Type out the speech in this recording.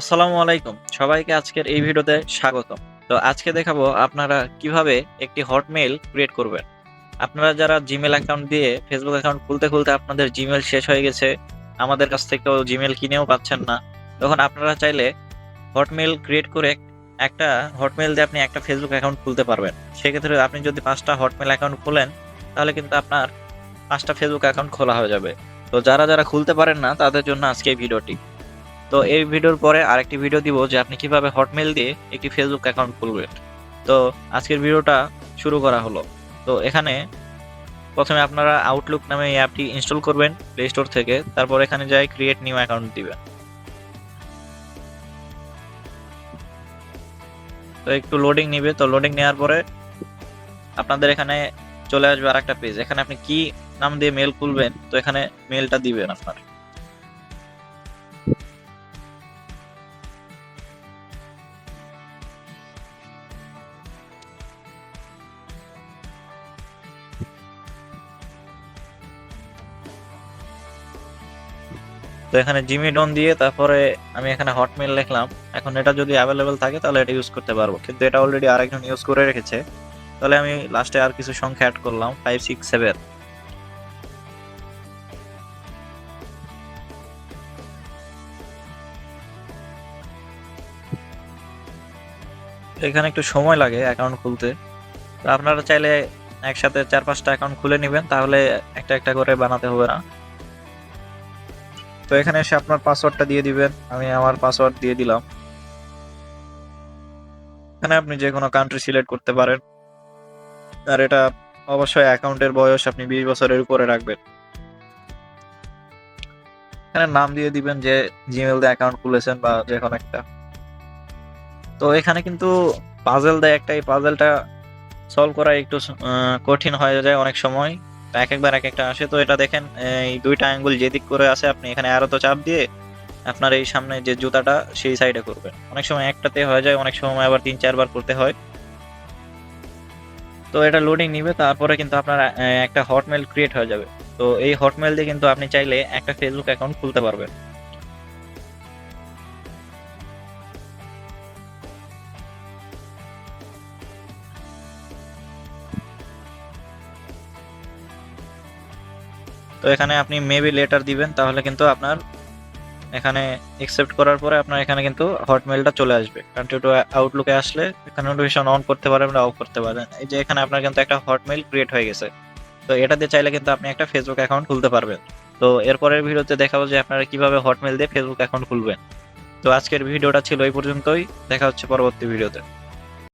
আসসালামু আলাইকুম সবাইকে আজকের এই ভিডিওতে স্বাগতম। তো আজকে দেখাবো আপনারা কিভাবে একটি হটমেইল ক্রিয়েট করবেন। আপনারা যারা জিমেল অ্যাকাউন্ট দিয়ে ফেসবুক অ্যাকাউন্ট খুলতে খুলতে আপনাদের জিমেল শেষ হয়ে গেছে, আমাদের কাছ থেকেও জিমেল কিনেও পাচ্ছেন না, তখন আপনারা চাইলে হটমেইল ক্রিয়েট করে একটা হটমেইল দিয়ে আপনি একটা ফেসবুক অ্যাকাউন্ট খুলতে পারবেন। সেক্ষেত্রে আপনি যদি 5টা হটমেইল অ্যাকাউন্ট খোলেন তাহলে কিন্তু আপনার 5টা ফেসবুক অ্যাকাউন্ট খোলা হয়ে যাবে। তো যারা যারা খুলতে পারেন না তাদের জন্য আজকে এই ভিডিওটি। তো এই ভিডিওর পরে আরেকটি ভিডিও দিব যে আপনি কিভাবে হটমেইল দিয়ে একটি ফেসবুক অ্যাকাউন্ট খুলবেন। তো আজকের ভিডিওটা শুরু করা হলো। তো এখানে প্রথমে আপনারা আউটলুক নামে এই অ্যাপটি ইনস্টল করবেন প্লে স্টোর থেকে, তারপর এখানে যাই ক্রিয়েট নিউ অ্যাকাউন্ট দিবেন। তো একটু লোডিং নিবে, তো লোডিং নেওয়ার পরে আপনাদের এখানে চলে আসবে আরেকটা পেজ। এখানে আপনি কি নাম দিয়ে মেল খুলবেন, তো এখানে মেলটা দিবেন আপনার। তো এখানে জিমি ডন দিয়ে তারপরে আমি এখানে হটমেইল লিখলাম। এখন এটা যদি অ্যাভেলেবেল থাকে তাহলে এটা ইউজ করতে পারবো, কিন্তু এটা অলরেডি আরেকজন ইউজ করে রেখেছে। তাহলে আমি লাস্টে আর কিছু সংখ্যা অ্যাড করলাম 567। এখানে একটু সময় লাগে অ্যাকাউন্ট খুলতে। তো আপনারা চাইলে একসাথে 4-5টা অ্যাকাউন্ট খুলে নেবেন, তাহলে একটা একটা করে বানাতে হবে না। তো এখানে এসে আপনার পাসওয়ার্ডটা দিয়ে দিবেন, আমি আমার পাসওয়ার্ড দিয়ে দিলাম। এখানে আপনি যে কোনো কান্ট্রি সিলেক্ট করতে পারেন, আর এটা অবশ্যই অ্যাকাউন্টের বয়স আপনি 20 বছরের উপরে রাখবেন। এখানে নাম দিয়ে দিবেন যে জিমেল দিয়ে অ্যাকাউন্ট খুলেছেন বা যে কোনো একটা। তো এখানে কিন্তু পাজেল দেয় একটা, এই পাজেলটা সলভ করা একটু কঠিন হয়ে যায় অনেক সময়। তো একবার এক একটা আসে। তো এটা দেখেন, এই দুইটা আঙ্গুল যেদিক করে আছে আপনি এখানে আরো তো চাপ দিয়ে আপনার এই সামনে যে জুতাটা সেই সাইডে করবেন। অনেক সময় একটাতে হয়ে যায়, অনেক সময় আবার 3-4 বার করতে হয়। তো এটা লোডিং নিবে, তারপরে কিন্তু আপনার একটা হটমেইল ক্রিয়েট হয়ে যাবে। তো এই হটমেইল দিয়ে কিন্তু আপনি চাইলে একটা ফেসবুক অ্যাকাউন্ট খুলতে পারবেন। তো এখানে আপনি মেবি লেটার দিবেন, তাহলে কিন্তু আপনার এখানে একসেপ্ট করার পরে আপনার এখানে কিন্তু হটমেইলটা চলে আসবে। কন্টিনিউ টু আউটলুকে আসলে এখানে নোটিফিকেশন অন করতে পারেন বা অফ করতে পারেন। এই যে এখানে আপনার কিন্তু একটা হটমেইল ক্রিয়েট হয়ে গেছে। তো এটা দিয়ে চাইলে কিন্তু আপনি একটা ফেসবুক অ্যাকাউন্ট খুলতে পারবেন। তো এরপরের ভিডিওতে দেখাবো যে আপনারা কিভাবে হটমেইল দিয়ে ফেসবুক অ্যাকাউন্ট খুলবেন। তো আজকের ভিডিওটা ছিল এই পর্যন্তই, দেখা হচ্ছে পরবর্তী ভিডিওতে।